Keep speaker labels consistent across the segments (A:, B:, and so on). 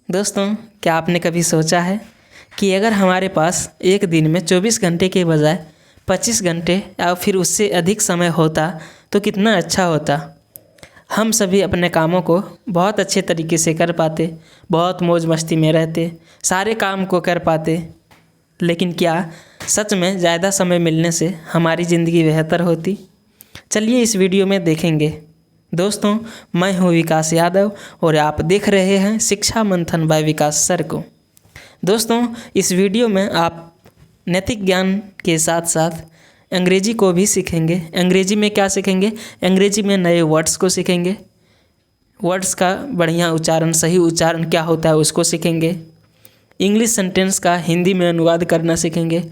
A: दोस्तों, क्या आपने कभी सोचा है कि अगर हमारे पास एक दिन में 24 घंटे के बजाय 25 घंटे या फिर उससे अधिक समय होता तो कितना अच्छा होता। हम सभी अपने कामों को बहुत अच्छे तरीके से कर पाते, बहुत मौज मस्ती में रहते, सारे काम को कर पाते। लेकिन क्या सच में ज़्यादा समय मिलने से हमारी ज़िंदगी बेहतर होती? चलिए इस वीडियो में देखेंगे। दोस्तों, मैं हूँ विकास यादव और आप देख रहे हैं शिक्षा मंथन बाय विकास सर को। दोस्तों, इस वीडियो में आप नैतिक ज्ञान के साथ साथ अंग्रेजी को भी सीखेंगे। अंग्रेजी में क्या सीखेंगे? अंग्रेजी में नए वर्ड्स को सीखेंगे। वर्ड्स का बढ़िया उच्चारण, सही उच्चारण क्या होता है उसको सीखेंगे। इंग्लिश सेंटेंस का हिंदी में अनुवाद करना सीखेंगे।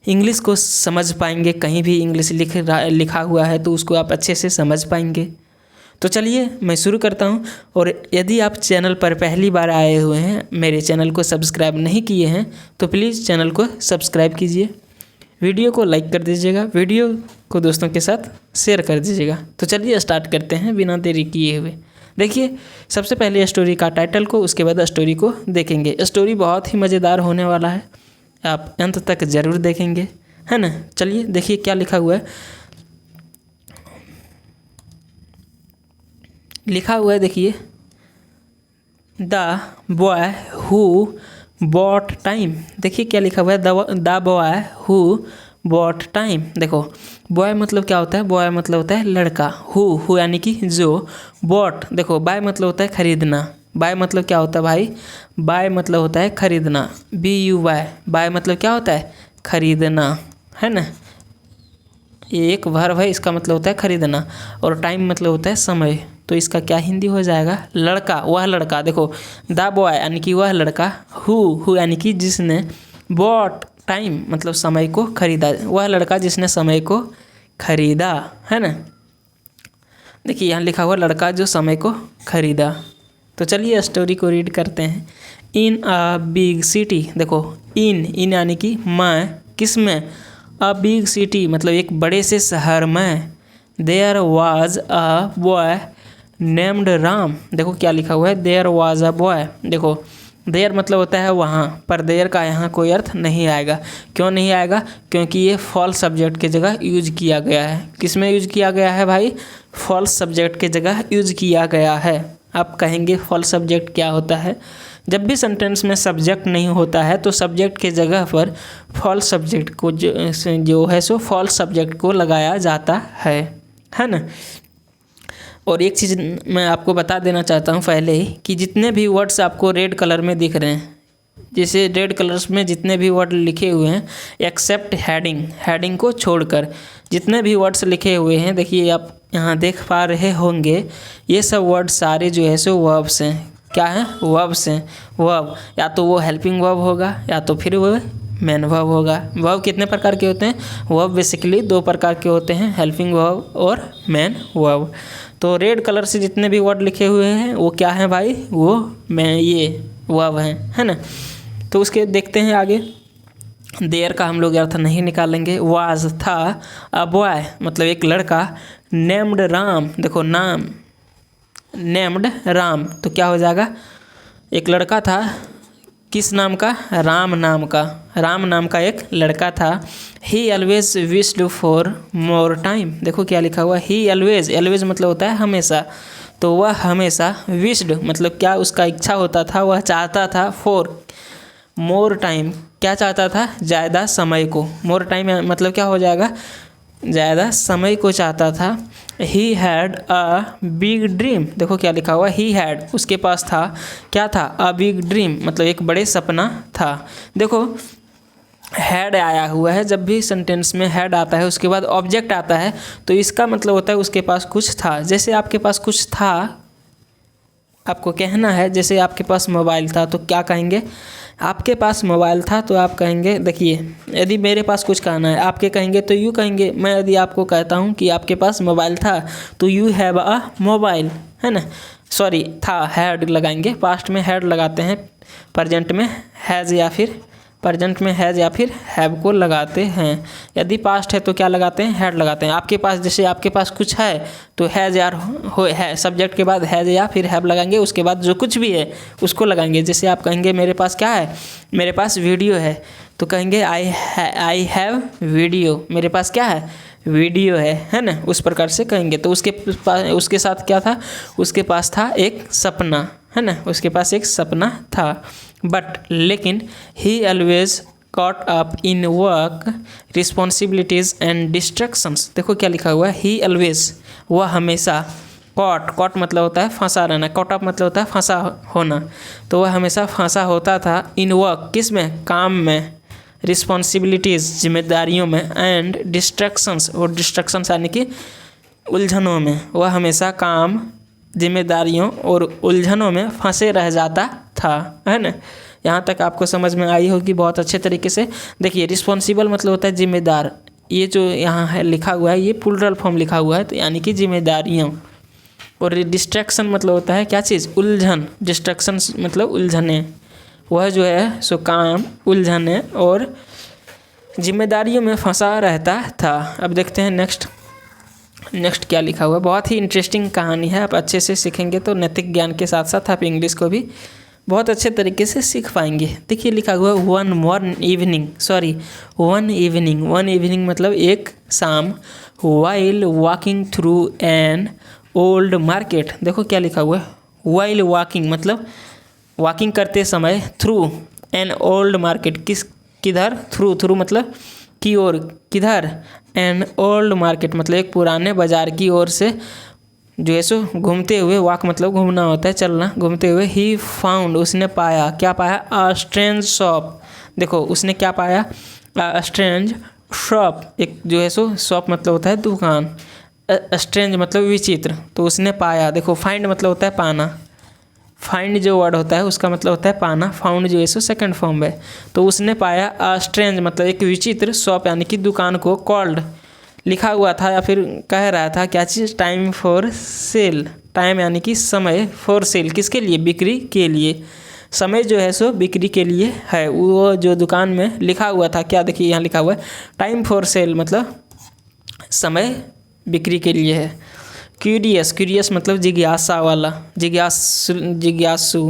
A: इंग्लिश को समझ पाएंगे, कहीं भी इंग्लिश लिखा हुआ है तो उसको आप अच्छे से समझ पाएंगे। तो चलिए मैं शुरू करता हूं। और यदि आप चैनल पर पहली बार आए हुए हैं, मेरे चैनल को सब्सक्राइब नहीं किए हैं, तो प्लीज़ चैनल को सब्सक्राइब कीजिए, वीडियो को लाइक कर दीजिएगा, वीडियो को दोस्तों के साथ शेयर कर दीजिएगा। तो चलिए स्टार्ट करते हैं बिना देरी किए हुए। देखिए, सबसे पहले स्टोरी का टाइटल को, उसके बाद स्टोरी को देखेंगे। स्टोरी बहुत ही मज़ेदार होने वाला है, आप अंत तक ज़रूर देखेंगे, है ना। चलिए देखिए क्या लिखा हुआ है। देखिए, the boy who bought time. देखिए क्या लिखा हुआ है, the boy who bought time. देखो, बॉय मतलब क्या होता है? बॉय मतलब होता है लड़का। हु यानी कि जो, बॉट देखो, बाय मतलब होता है खरीदना। बाय मतलब क्या होता है भाई? बाय मतलब होता है खरीदना, BUY। बाय मतलब क्या होता है? खरीदना, है ना। ये एक वर्ब है, इसका मतलब होता है खरीदना। और टाइम मतलब होता है समय। तो इसका क्या हिंदी हो जाएगा? लड़का, वह लड़का। देखो, द बॉय यानी कि वह लड़का, हु यानी कि जिसने, बॉट टाइम मतलब समय को खरीदा, वह लड़का जिसने समय को खरीदा, है ना। देखिए यहाँ लिखा हुआ लड़का जो समय को खरीदा। तो चलिए स्टोरी को रीड करते हैं। इन अ बिग सिटी। देखो, इन यानी कि मैं, किस में? अ बिग सिटी मतलब एक बड़े से शहर में। There was a boy named Ram. देखो क्या लिखा हुआ है, देयर वाज अ बॉय। देखो, देयर मतलब होता है वहाँ, पर देयर का यहाँ कोई अर्थ नहीं आएगा। क्यों नहीं आएगा? क्योंकि ये फॉल्स सब्जेक्ट की जगह यूज किया गया है। किस में यूज किया गया है भाई? फॉल्स सब्जेक्ट की जगह यूज किया गया है। आप कहेंगे फॉल्स सब्जेक्ट क्या होता है? जब भी सेंटेंस में सब्जेक्ट नहीं होता है तो सब्जेक्ट की जगह पर फॉल्स सब्जेक्ट को जो है सो फॉल्स सब्जेक्ट को लगाया जाता है ना। और एक चीज़ मैं आपको बता देना चाहता हूँ पहले ही, कि जितने भी वर्ड्स आपको रेड कलर में दिख रहे हैं, जैसे रेड कलर्स में जितने भी वर्ड लिखे हुए हैं, एक्सेप्ट हेडिंग को छोड़कर जितने भी वर्ड्स लिखे हुए हैं, देखिए आप यहाँ देख पा रहे होंगे, ये सब वर्ड सारे जो है सो वर्ब्स हैं। क्या है? वर्ब्स हैं। वर्ब या तो वो हेल्पिंग वर्ब होगा या तो फिर वो मेन वर्ब होगा। वर्ब कितने प्रकार के होते हैं? वर्ब बेसिकली दो प्रकार के होते हैं, हेल्पिंग वर्ब और मेन वर्ब। तो रेड कलर से जितने भी वर्ड लिखे हुए हैं वो क्या है भाई? वो ये वर्ब हैं, है ना। तो उसके देखते हैं आगे। देयर का हम लोग अर्थ नहीं निकालेंगे। वाज था, अ बॉय मतलब एक लड़का, नेम्ड राम। देखो, नाम नेम्ड राम तो क्या हो जाएगा? एक लड़का था, किस नाम का? राम नाम का। राम नाम का एक लड़का था। ही always wished for more time. देखो क्या लिखा हुआ, ही ऑलवेज मतलब होता है हमेशा। तो वह हमेशा, विश्ड मतलब क्या उसका इच्छा होता था, वह चाहता था, फॉर मोर टाइम क्या चाहता था? ज़्यादा समय को। मोर टाइम मतलब क्या हो जाएगा? ज़्यादा समय को चाहता था। He had a big dream. देखो क्या लिखा हुआ, ही हैड उसके पास था, क्या था? अ बिग ड्रीम मतलब एक बड़े सपना था। देखो, हैड आया हुआ है, जब भी सेंटेंस में हैड आता है उसके बाद ऑब्जेक्ट आता है तो इसका मतलब होता है उसके पास कुछ था। जैसे आपके पास कुछ था, आपको कहना है, जैसे आपके पास मोबाइल था तो क्या कहेंगे? आपके पास मोबाइल था तो आप कहेंगे, देखिए यदि मेरे पास कुछ कहना है आपके कहेंगे तो यू कहेंगे। मैं यदि आपको कहता हूँ कि आपके पास मोबाइल था तो यू हैव अ मोबाइल, है ना। सॉरी, था, हैड लगाएंगे, पास्ट में हैड लगाते हैं, प्रेजेंट में हैज़ या फिर प्रेजेंट में हैज़ या फिर हैव को लगाते हैं। यदि पास्ट है तो क्या लगाते हैं, हैड लगाते हैं। आपके पास, जैसे आपके पास कुछ है तो हैज़ या है, सब्जेक्ट के बाद हैज़ या फिर हैव लगाएंगे, उसके बाद जो कुछ भी है उसको लगाएंगे। जैसे आप कहेंगे मेरे पास क्या है, मेरे पास वीडियो है, तो कहेंगे आई हैव वीडियो, मेरे पास क्या है, वीडियो है ना, उस प्रकार से कहेंगे। तो उसके साथ क्या था, उसके पास था एक सपना, है ना, उसके पास एक सपना था। बट लेकिन ही always caught up in work responsibilities and distractions. देखो क्या लिखा हुआ है, ही ऑलवेज, वह हमेशा, कॉट मतलब होता है फंसा रहना, कॉट अप मतलब होता है फंसा होना, तो वह हमेशा फंसा होता था इन वर्क, किस में, काम में, रिस्पॉन्सिबिलिटीज़ जिम्मेदारियों में, एंड डिस्ट्रैक्शंस, और डिस्ट्रैक्शंस यानी कि उलझनों में, वह हमेशा काम, जिम्मेदारियों और उलझनों में फंसे रह जाता था, है ना। यहाँ तक आपको समझ में आई होगी बहुत अच्छे तरीके से। देखिए रिस्पॉन्सिबल मतलब होता है जिम्मेदार, ये जो यहाँ है लिखा हुआ है ये प्लूरल फॉर्म लिखा हुआ है, तो यानी कि जिम्मेदारियों। और डिस्ट्रैक्शन मतलब होता है क्या चीज़, उलझन, डिस्ट्रैक्शन मतलब उलझने, वह जो है सो काम, उलझने और जिम्मेदारियों में फंसा रहता था। अब देखते हैं नेक्स्ट क्या लिखा हुआ है। बहुत ही इंटरेस्टिंग कहानी है, आप अच्छे से सीखेंगे तो नैतिक ज्ञान के साथ साथ आप इंग्लिश को भी बहुत अच्छे तरीके से सीख पाएंगे। देखिए लिखा हुआ है वन इवनिंग मतलब एक शाम, while walking through an old market. देखो क्या लिखा हुआ है, वाइल वॉकिंग मतलब वॉकिंग करते समय, थ्रू एन ओल्ड मार्केट, किधर, थ्रू मतलब की ओर, किधर, एन ओल्ड मार्केट मतलब एक पुराने बाजार की ओर से जो है सो घूमते हुए, वॉक मतलब घूमना होता है, चलना, घूमते हुए, ही फाउंड उसने पाया, क्या पाया, अ स्ट्रेंज शॉप। देखो उसने क्या पाया, अ स्ट्रेंज शॉप, एक जो है सो शॉप मतलब होता है दुकान, स्ट्रेंज मतलब विचित्र, तो उसने पाया। देखो फाइंड मतलब होता है पाना, फाइंड जो वर्ड होता है उसका मतलब होता है पाना, फाउंड जो है सो सेकंड फॉर्म है। तो उसने पाया अ स्ट्रेंज मतलब एक विचित्र, शॉप यानी कि दुकान को, कॉल्ड लिखा हुआ था या फिर कह रहा था क्या चीज़, टाइम फॉर सेल, टाइम यानी कि समय, फॉर सेल किसके लिए, बिक्री के लिए, समय जो है सो बिक्री के लिए है। वो जो दुकान में लिखा हुआ था क्या, देखिए यहाँ लिखा हुआ है टाइम फॉर सेल मतलब समय बिक्री के लिए है। क्यूरियस मतलब जिज्ञासा वाला, जिज्ञासु।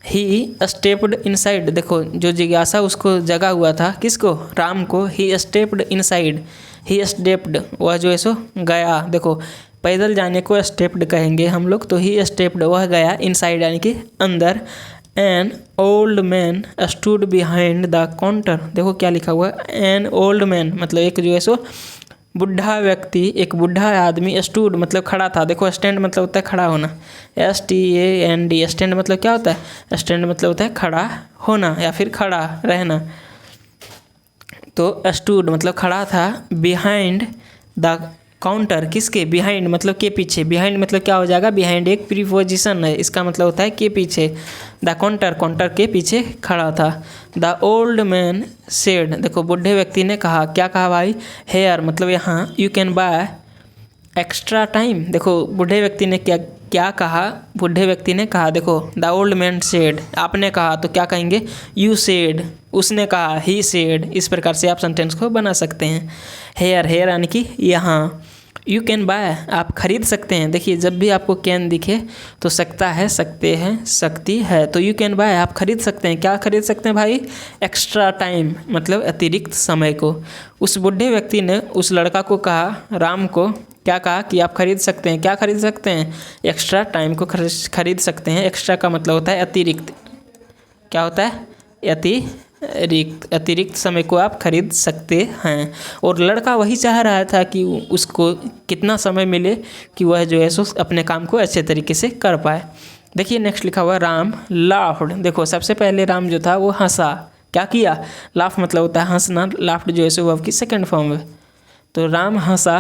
A: ही स्टेप्ड इनसाइड, देखो जो जिज्ञासा उसको जगा हुआ था, किसको, राम को। ही स्टेप्ड इनसाइड, ही स्टेप्ड वह जो है सो गया, देखो पैदल जाने को स्टेप्ड कहेंगे हम लोग, तो ही स्टेप्ड वह गया, इनसाइड यानी कि अंदर। An old man stood behind the counter. देखो क्या लिखा हुआ है, एन ओल्ड मैन मतलब एक जो है सो बुढ़ा व्यक्ति, एक बुढ़ा आदमी, स्टूड मतलब खड़ा था। देखो स्टैंड मतलब होता है खड़ा होना, STAND, स्टैंड मतलब क्या होता है, स्टैंड मतलब होता है खड़ा होना या फिर खड़ा रहना। तो स्टूड मतलब खड़ा था, बिहाइंड द काउंटर, किसके, बिहाइंड मतलब के पीछे, बिहाइंड मतलब क्या हो जाएगा, बिहाइंड एक प्रीपोजिशन है, इसका मतलब होता है के पीछे। द काउंटर के पीछे खड़ा था। द ओल्ड मैन सेड, देखो बुढ़े व्यक्ति ने कहा, क्या कहा भाई, हेयर मतलब यहाँ, you can buy extra time. देखो बुढ़े व्यक्ति ने क्या कहा, बुढ़े व्यक्ति ने कहा, देखो द ओल्ड मैन सेड, आपने कहा तो क्या कहेंगे, यू सेड, उसने कहा, ही सेड। इस प्रकार से आप सेंटेंस को बना सकते हैं। हेयर यानी कि यहाँ, यू कैन बाय आप खरीद सकते हैं। देखिए जब भी आपको कैन दिखे तो सकता है, सकते हैं, सकती है, तो यू कैन बाय आप खरीद सकते हैं। क्या खरीद सकते हैं भाई, एक्स्ट्रा टाइम मतलब अतिरिक्त समय को। उस बुढ़े व्यक्ति ने उस लड़का को कहा, राम को क्या कहा कि आप खरीद सकते हैं, क्या खरीद सकते हैं, एक्स्ट्रा टाइम को खरीद सकते हैं। एक्स्ट्रा का मतलब होता है अतिरिक्त, क्या होता है, अतिरिक्त समय को आप खरीद सकते हैं। और लड़का वही चाह रहा था कि उसको कितना समय मिले कि वह जो है सो अपने काम को अच्छे तरीके से कर पाए। देखिए नेक्स्ट लिखा हुआ राम लाफ्ड। देखो सबसे पहले राम जो था वो हंसा, क्या किया, लाफ मतलब होता है हंसना, लाफ्ड जो है सो वर्ब की सेकंड फॉर्म है। तो राम हंसा,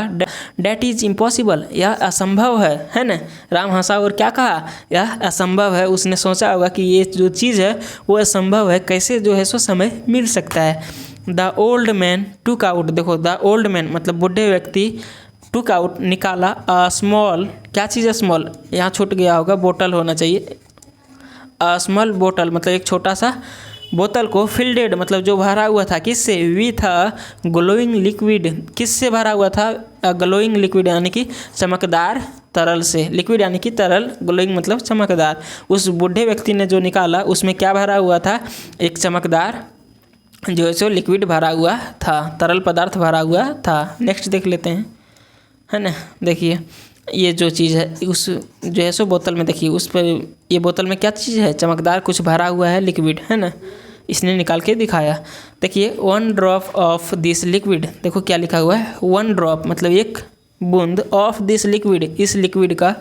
A: डैट इज इम्पॉसिबल, यह असंभव है ना। राम हंसा और क्या कहा, यह असंभव है। उसने सोचा होगा कि ये जो चीज़ है वो असंभव है, कैसे जो है सो समय मिल सकता है। The old man took out, देखो द ओल्ड मैन मतलब बुढ़े व्यक्ति, टुक आउट निकाला, अ स्मॉल, क्या चीज़ है स्मॉल, यहाँ छूट गया होगा, बोतल होना चाहिए। स्मॉल बोतल मतलब एक छोटा सा बोतल को फिल्डेड मतलब जो भरा हुआ था किससे, विथ अ ग्लोइंग लिक्विड, किससे भरा हुआ था, ग्लोइंग लिक्विड यानी कि चमकदार तरल से, लिक्विड यानी कि तरल, ग्लोइंग मतलब चमकदार। उस बूढ़े व्यक्ति ने जो निकाला उसमें क्या भरा हुआ था, एक चमकदार जो है सो लिक्विड भरा हुआ था, तरल पदार्थ भरा हुआ था। नेक्स्ट देख लेते हैं, है ना। देखिए ये जो चीज़ है उस जो है सो बोतल में, देखिए उस पर, ये बोतल में क्या चीज़ है, चमकदार कुछ भरा हुआ है, लिक्विड, है ना। इसने निकाल के दिखाया। देखिए 1 ड्रॉप ऑफ दिस लिक्विड, देखो क्या लिखा हुआ है, 1 ड्रॉप मतलब एक बूंद, ऑफ दिस लिक्विड, इस लिक्विड का,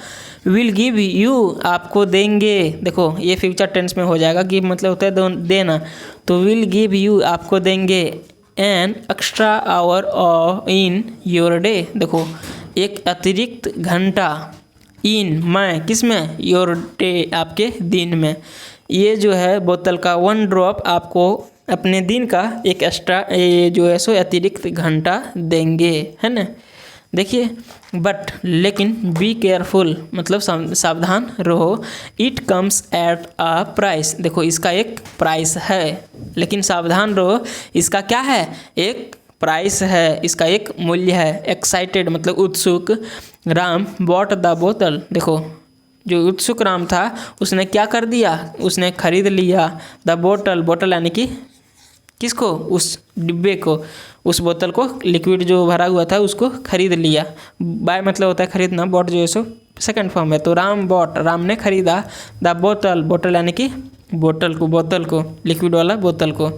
A: विल गिव यू आपको देंगे। देखो ये फ्यूचर टेंस में हो जाएगा, गिव मतलब होता है देना, तो विल गिव यू आपको देंगे, an extra our in your day, देखो एक अतिरिक्त घंटा, इन मैं किस में, योर डे आपके दिन में। ये जो है बोतल का 1 ड्रॉप आपको अपने दिन का एक एक्स्ट्रा ये जो है सो अतिरिक्त घंटा देंगे, है ना। देखिए बट लेकिन बी केयरफुल मतलब सावधान रहो, it comes at a price, देखो इसका एक प्राइस है, लेकिन सावधान रहो इसका क्या है, एक प्राइस है, इसका एक मूल्य है। एक्साइटेड मतलब उत्सुक, राम बॉट द बोतल, देखो जो उत्सुक राम था उसने क्या कर दिया, उसने खरीद लिया, द बोतल, बोतल यानी कि किसको, उस डिब्बे को, उस बोतल को, लिक्विड जो भरा हुआ था उसको खरीद लिया। बाय मतलब होता है खरीदना, बॉट जो है सो सेकंड फॉर्म है, तो राम बॉट, राम ने खरीदा, द बोतल, बोतल यानी कि बोतल को, लिक्विड वाला बोतल को।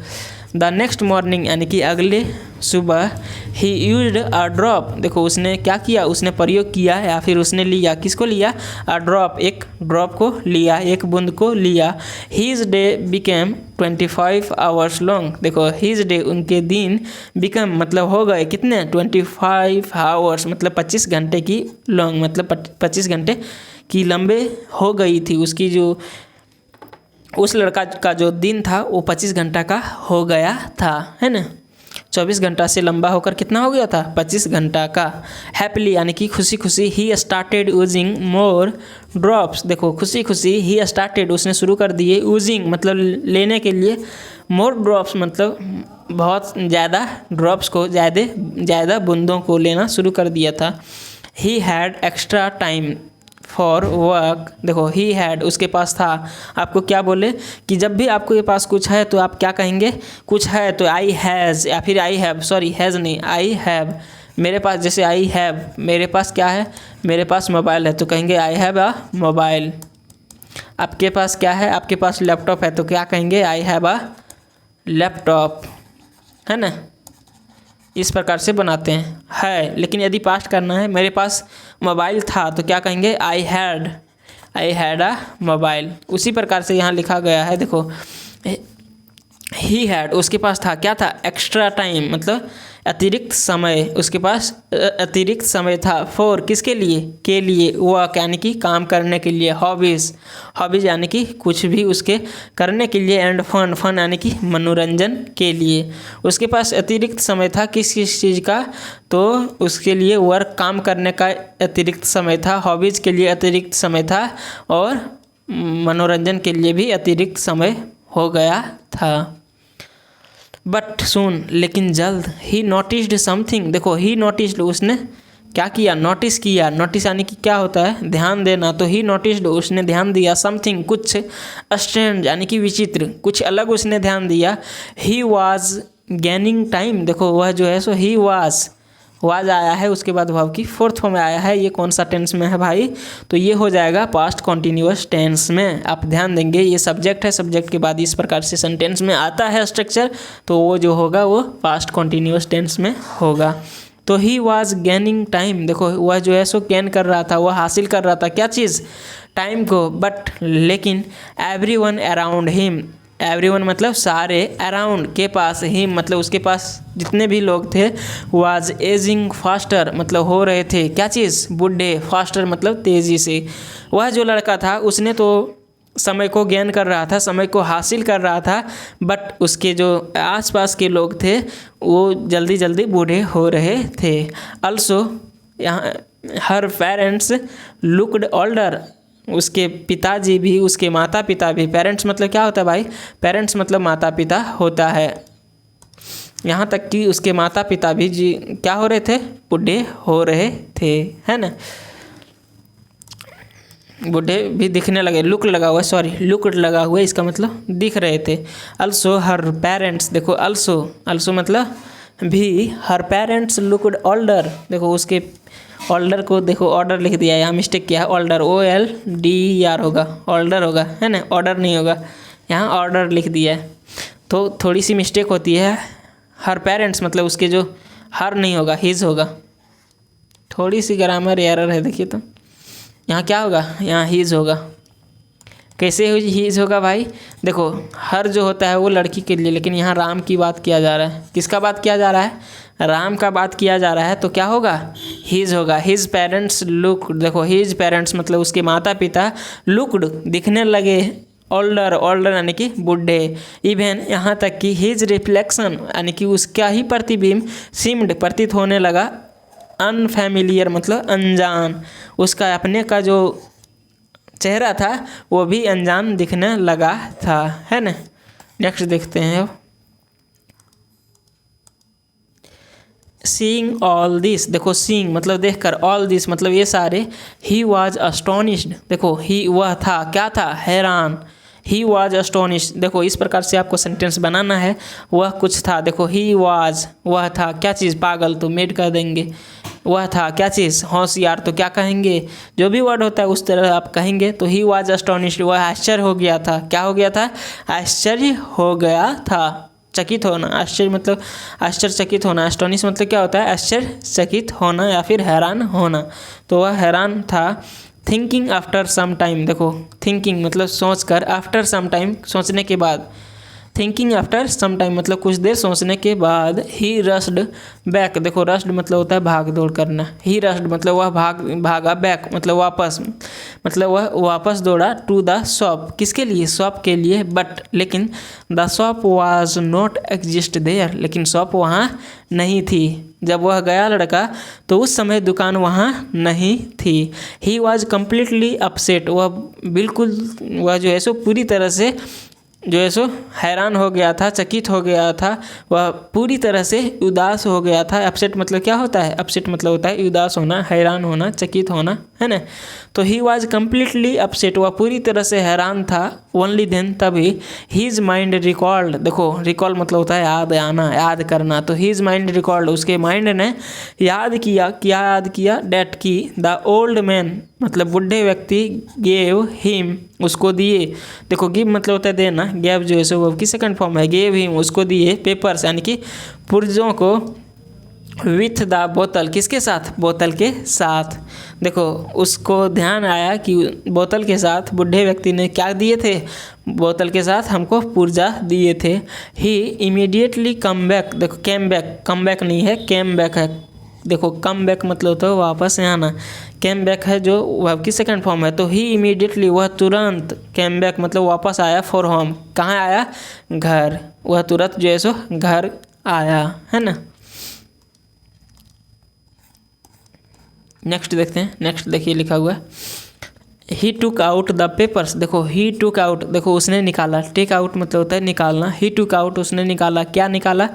A: द नेक्स्ट मॉर्निंग यानी कि अगले सुबह, ही यूज्ड अ ड्रॉप, देखो उसने क्या किया, उसने प्रयोग किया या फिर उसने लिया, किसको लिया, अ ड्रॉप, एक ड्रॉप को लिया, एक बूंद को लिया। His day became 25 hours long, देखो हीज डे उनके दिन, बिकम मतलब हो गए कितने, 25 आवर्स मतलब 25 घंटे की, लॉन्ग मतलब 25 घंटे की लंबे हो गई थी उसकी, जो उस लड़का का जो दिन था वो 25 घंटा का हो गया था, है ना। 24 घंटा से लंबा होकर कितना हो गया था, 25 घंटा का। हैप्पीली यानी कि खुशी खुशी, he started using more drops, देखो खुशी खुशी, ही स्टार्टेड उसने शुरू कर दिए, यूजिंग मतलब लेने के लिए, मोर ड्रॉप्स मतलब बहुत ज़्यादा ड्रॉप्स को, ज़्यादा बूंदों को लेना शुरू कर दिया था। He had extra time for work, देखो ही हैड उसके पास था, आपको क्या बोले कि जब भी आपको ये पास कुछ है तो आप क्या कहेंगे, कुछ है तो आई हैज़ या फिर आई हैव, सॉरी हैज़ नहीं, आई हैव, मेरे पास जैसे आई हैव, मेरे पास क्या है, मेरे पास मोबाइल है तो कहेंगे आई हैव अ मोबाइल। आपके पास क्या है, आपके पास लैपटॉप है तो क्या कहेंगे, आई हैव अ लैपटॉप, है ना। इस प्रकार से बनाते हैं, है, लेकिन यदि पास्ट करना है, मेरे पास मोबाइल था तो क्या कहेंगे, आई हैड अ मोबाइल। उसी प्रकार से यहाँ लिखा गया है, देखो ही हैड उसके पास था, क्या था, एक्स्ट्रा टाइम मतलब अतिरिक्त समय, उसके पास अतिरिक्त समय था, फॉर किसके लिए, के लिए, वर्क यानी कि काम करने के लिए, हॉबीज़ यानी कि कुछ भी उसके करने के लिए, एंड फन यानी कि मनोरंजन के लिए। उसके पास अतिरिक्त समय था किस चीज़ का, तो उसके लिए वर्क काम करने का अतिरिक्त समय था, हॉबीज़ के लिए अतिरिक्त समय था, और मनोरंजन के लिए भी अतिरिक्त समय हो गया था। बट सुन, लेकिन जल्द, ही नोटिस्ड समथिंग, देखो ही नोटिस्ड उसने क्या किया, नोटिस किया, नोटिस यानी कि क्या होता है, ध्यान देना, तो ही नोटिस्ड उसने ध्यान दिया, समथिंग कुछ, स्ट्रेंज यानी कि विचित्र, कुछ अलग उसने ध्यान दिया। ही वाज गेनिंग टाइम, देखो वह जो है सो ही वाज आया है, उसके बाद वर्ब की फोर्थ फॉर्म में आया है, ये कौन सा टेंस में है भाई, तो ये हो जाएगा पास्ट कॉन्टिन्यूअस टेंस में। आप ध्यान देंगे ये सब्जेक्ट है, सब्जेक्ट के बाद इस प्रकार से सेंटेंस में आता है स्ट्रक्चर, तो वो जो होगा वो पास्ट कॉन्टिन्यूअस टेंस में होगा। तो ही वाज गेनिंग टाइम, देखो वह जो है सो गेन कर रहा था, वह हासिल कर रहा था क्या चीज़, टाइम को, बट लेकिन एवरीवन अराउंड हिम, एवरीवन मतलब सारे, अराउंड के पास, हिम मतलब उसके पास जितने भी लोग थे, वाज एजिंग फास्टर मतलब हो रहे थे क्या चीज़, बूढ़े, फास्टर मतलब तेज़ी से। वह जो लड़का था उसने तो समय को गेन कर रहा था, समय को हासिल कर रहा था, बट उसके जो आसपास के लोग थे वो जल्दी जल्दी बूढ़े हो रहे थे। अल्सो यहाँ हर पेरेंट्स लुक्ड ओल्डर, उसके पिताजी भी, उसके माता पिता भी, पेरेंट्स मतलब क्या होता है भाई, पेरेंट्स मतलब माता पिता होता है। यहाँ तक कि उसके माता पिता भी जी क्या हो रहे थे, बूढ़े हो रहे थे, है ना, बूढ़े भी दिखने लगे, लुक लगा हुआ है, सॉरी लुक लगा हुआ है, इसका मतलब दिख रहे थे। अल्सो हर पेरेंट्स, देखो अल्सो, अल्सो मतलब भी, हर पेरेंट्स लुकड ओल्डर, देखो उसके ओल्डर को देखो ऑर्डर लिख दिया है, यहाँ मिस्टेक किया है, ओल्डर OLDER होगा, ओल्डर होगा, है ना, ऑर्डर नहीं होगा, यहाँ ऑर्डर लिख दिया है, तो थोड़ी सी मिस्टेक होती है। हर पेरेंट्स मतलब उसके जो, हर नहीं होगा, हिज होगा, थोड़ी सी ग्रामर एरर है, देखिए तो यहाँ क्या होगा, यहाँ हीज होगा। कैसे हीज होगा भाई, देखो हर जो होता है वो लड़की के लिए, लेकिन यहाँ राम की बात किया जा रहा है, किसका बात किया जा रहा है, राम का बात किया जा रहा है, तो क्या होगा, हीज होगा। हिज पेरेंट्स लुक, देखो हिज पेरेंट्स मतलब उसके माता पिता, लुक्ड दिखने लगे, ओल्डर, ओल्डर यानी कि बूढ़े, इवन यहाँ तक कि हिज रिफ्लेक्शन यानी कि उसका ही प्रतिबिंब, सीम्ड प्रतीत होने लगा, अनफैमिलियर मतलब अनजान, उसका अपने का जो चेहरा था वो भी अनजान दिखने लगा था, है ना। नेक्स्ट देखते हैं अब, सीइंग ऑल दिस, देखो सीइंग मतलब देखकर, ऑल दिस मतलब ये सारे, ही वॉज अस्टोनिश्ड, देखो ही वह था, क्या था, हैरान, ही वॉज अस्टोनिश्ड, देखो इस प्रकार से आपको सेंटेंस बनाना है, वह कुछ था, देखो ही वॉज, वह था, क्या चीज़, पागल तो मेड कर देंगे, वह था क्या चीज़, होशियार तो क्या कहेंगे, जो भी वर्ड होता है उस तरह आप कहेंगे, तो ही वॉज अस्टोनिश्ड, वह आश्चर्य हो गया था, क्या हो गया था, आश्चर्य हो गया था, चकित होना, आश्चर्य मतलब आश्चर्यचकित होना, एस्टोनिश मतलब क्या होता है, आश्चर्यचकित होना या फिर हैरान होना, तो वह हैरान था। थिंकिंग आफ्टर सम टाइम, देखो थिंकिंग मतलब सोच कर, आफ्टर सम टाइम सोचने के बाद, थिंकिंग आफ्टर सम टाइम मतलब कुछ देर सोचने के बाद, ही रश्ड बैक, देखो रश्ड मतलब होता है भाग दौड़ करना, ही रश्ड मतलब वह भागा, बैक मतलब वापस, मतलब वह वापस दौड़ा, टू द शॉप, किसके लिए, शॉप के लिए, बट लेकिन, the shop was not exist there, लेकिन शॉप वहाँ नहीं थी, जब वह गया लड़का तो उस समय दुकान वहाँ नहीं थी। ही वॉज कम्प्लीटली अपसेट, वह बिल्कुल, वह जो है सो पूरी तरह से जो है सो हैरान हो गया था, चकित हो गया था, वह पूरी तरह से उदास हो गया था। अपसेट मतलब क्या होता है, अपसेट मतलब होता है उदास होना, हैरान होना, चकित होना, है ना। तो ही वॉज कम्प्लीटली अपसेट, वह पूरी तरह से हैरान था। ओनली देन, तभी, हीज माइंड रिकॉल्ड, देखो रिकॉल मतलब होता है याद आना, याद करना, तो हीज माइंड रिकॉल्ड, उसके माइंड ने याद किया, क्या याद किया, डेट की, द ओल्ड मैन मतलब बूढ़े व्यक्ति, गेव हिम उसको दिए, देखो गिव मतलब होता है देना, गेव जो है सो वो की सेकंड फॉर्म है, गेव हिम उसको दिए, पेपर्स यानी कि पुर्जों को, विथ द बोतल, किसके साथ, बोतल के साथ, देखो उसको ध्यान आया कि बोतल के साथ बूढ़े व्यक्ति ने क्या दिए थे, बोतल के साथ हमको पुर्जा दिए थे। ही इमीडिएटली कम बैक, देखो कैम बैक, कम बैक नहीं है, कैम बैक है, देखो कम बैक मतलब होता है वापस आना, कैम बैक है जो वर्ब की सेकंड फॉर्म है, तो ही इमीडिएटली वह तुरंत, कैम बैक मतलब वापस आया, फॉर होम कहाँ आया, घर, वह तुरंत जो है सो घर आया, है ना। नेक्स्ट देखते हैं, नेक्स्ट देखिए लिखा हुआ है, ही टुक आउट द पेपर्स, देखो ही टुक आउट, देखो उसने निकाला, टेक आउट मतलब होता है निकालना, ही टुक आउट उसने निकाला, क्या निकाला,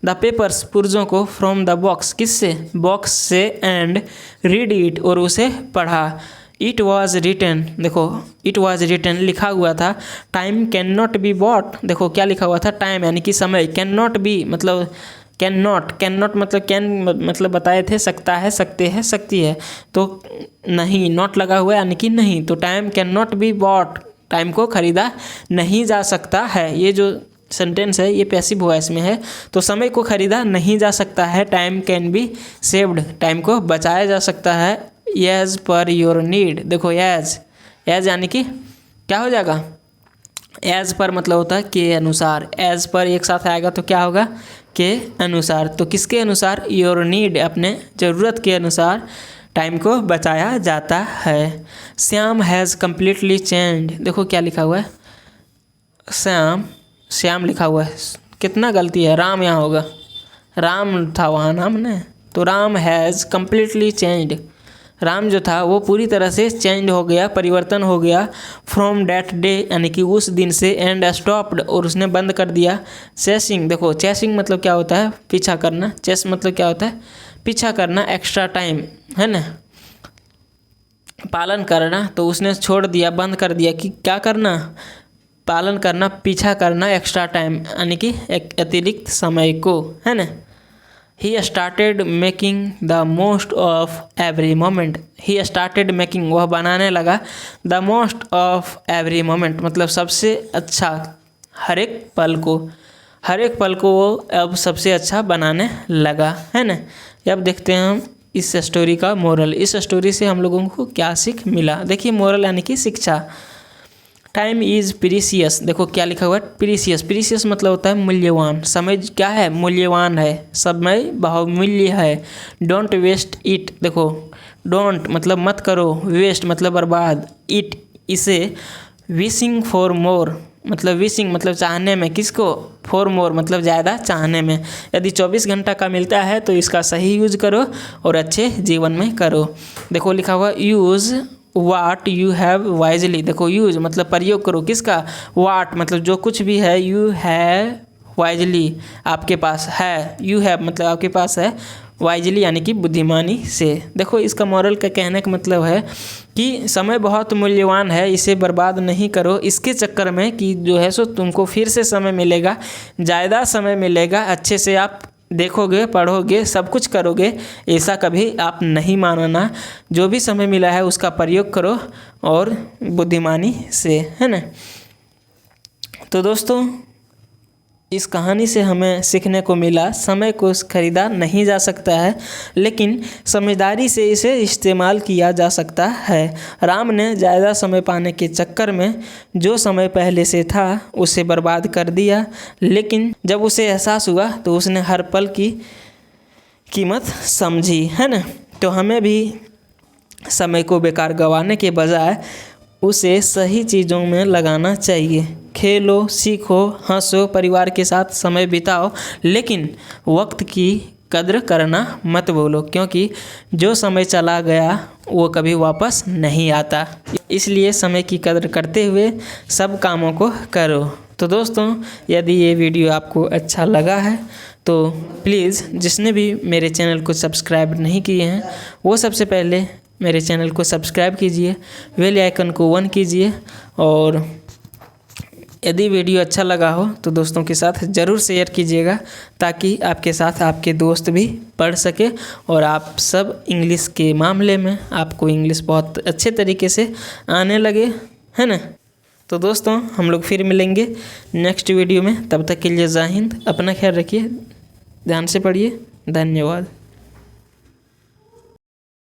A: द पेपर्स पुर्जों को, फ्रॉम द बॉक्स, किससे, बॉक्स से, एंड रीड इट और उसे पढ़ा। इट वॉज रिटन, देखो इट वॉज रिटन लिखा हुआ था, time can not be bought, देखो क्या लिखा हुआ था, टाइम यानी कि समय, कैन नॉट बी मतलब कैन नॉट मतलब कैन मतलब बताए थे सकता है, सकते हैं, सकती है, तो नहीं, नॉट लगा हुआ है यानी कि नहीं, तो time can not be bought, time को खरीदा नहीं जा सकता है, ये जो सेंटेंस है ये पैसिव वॉइस में है, तो समय को खरीदा नहीं जा सकता है, time can be saved, time को बचाया जा सकता है, एज पर योर नीड, देखो एज, एज यानी कि क्या हो जाएगा, एज पर मतलब होता है के अनुसार, एज पर एक साथ आएगा तो क्या होगा, के अनुसार, तो किसके अनुसार, योर नीड अपने ज़रूरत के अनुसार टाइम को बचाया जाता है। श्याम हैज़ कम्प्लीटली चेंज, देखो क्या लिखा हुआ है, श्याम, श्याम लिखा हुआ है, कितना गलती है, राम यहाँ होगा, राम था वहाँ नाम ने, तो Ram has completely changed, Ram जो था वो पूरी तरह से चेंज हो गया, परिवर्तन हो गया फ्रॉम डैट डे यानी कि उस दिन से, एंड स्टॉप्ड और उसने बंद कर दिया चेसिंग। देखो चेसिंग मतलब क्या होता है, पीछा करना। चेस मतलब क्या होता है, पीछा करना, एक्स्ट्रा टाइम है ना, पालन करना। तो उसने छोड़ दिया, बंद कर दिया कि क्या करना, पालन करना, पीछा करना एक्स्ट्रा टाइम यानी कि एक अतिरिक्त समय को, है ना। He started making the most of every moment. He started making, वह बनाने लगा, the most of every moment मतलब सबसे अच्छा हर एक पल को, हर एक पल को वो अब सबसे अच्छा बनाने लगा, है ना। अब देखते हैं हम इस स्टोरी का मोरल। इस स्टोरी से हम लोगों को क्या सीख मिला। देखिए मोरल यानी कि शिक्षा। Time is precious. देखो क्या लिखा हुआ है, प्रीसियस। प्रीसियस मतलब होता है मूल्यवान। समय क्या है, मूल्यवान है, समय बहुमूल्य है। Don't waste it. देखो डोंट मतलब मत करो, वेस्ट मतलब बर्बाद, इट इसे, विशिंग फॉर मोर मतलब विशिंग मतलब चाहने में, किसको, फॉर मोर मतलब ज़्यादा चाहने में। यदि 24 घंटा का मिलता है तो इसका सही यूज करो और अच्छे जीवन में करो। देखो लिखा हुआ use what you have wisely. देखो यूज मतलब प्रयोग करो, किसका, वाट मतलब जो कुछ भी है, यू हैव वाइजली आपके पास है, यू हैव मतलब आपके पास है, वाइजली यानी कि बुद्धिमानी से। देखो इसका मॉरल का कहने का मतलब है कि समय बहुत मूल्यवान है, इसे बर्बाद नहीं करो इसके चक्कर में कि जो है सो तुमको फिर से समय मिलेगा, ज़्यादा समय मिलेगा, अच्छे से आप देखोगे, पढ़ोगे, सब कुछ करोगे, ऐसा कभी आप नहीं मानना। जो भी समय मिला है उसका प्रयोग करो और बुद्धिमानी से, है ना। तो दोस्तों इस कहानी से हमें सीखने को मिला, समय को खरीदा नहीं जा सकता है, लेकिन समझदारी से इसे इस्तेमाल किया जा सकता है। राम ने ज़्यादा समय पाने के चक्कर में जो समय पहले से था उसे बर्बाद कर दिया, लेकिन जब उसे एहसास हुआ तो उसने हर पल की कीमत समझी, है ना। तो हमें भी समय को बेकार गंवाने के बजाय उसे सही चीज़ों में लगाना चाहिए। खेलो, सीखो, हंसो, परिवार के साथ समय बिताओ, लेकिन वक्त की कद्र करना मत भूलो, क्योंकि जो समय चला गया वो कभी वापस नहीं आता। इसलिए समय की कद्र करते हुए सब कामों को करो। तो दोस्तों यदि ये वीडियो आपको अच्छा लगा है तो प्लीज़ जिसने भी मेरे चैनल को सब्सक्राइब नहीं किए हैं वो सबसे पहले मेरे चैनल को सब्सक्राइब कीजिए, बेल आइकन को ऑन कीजिए, और यदि वीडियो अच्छा लगा हो तो दोस्तों के साथ ज़रूर शेयर कीजिएगा, ताकि आपके साथ आपके दोस्त भी पढ़ सके और आप सब इंग्लिश के मामले में आपको इंग्लिश बहुत अच्छे तरीके से आने लगे, है ना। तो दोस्तों हम लोग फिर मिलेंगे नेक्स्ट वीडियो में, तब तक के लिए जय हिंद, अपना ख्याल रखिए, ध्यान से पढ़िए, धन्यवाद।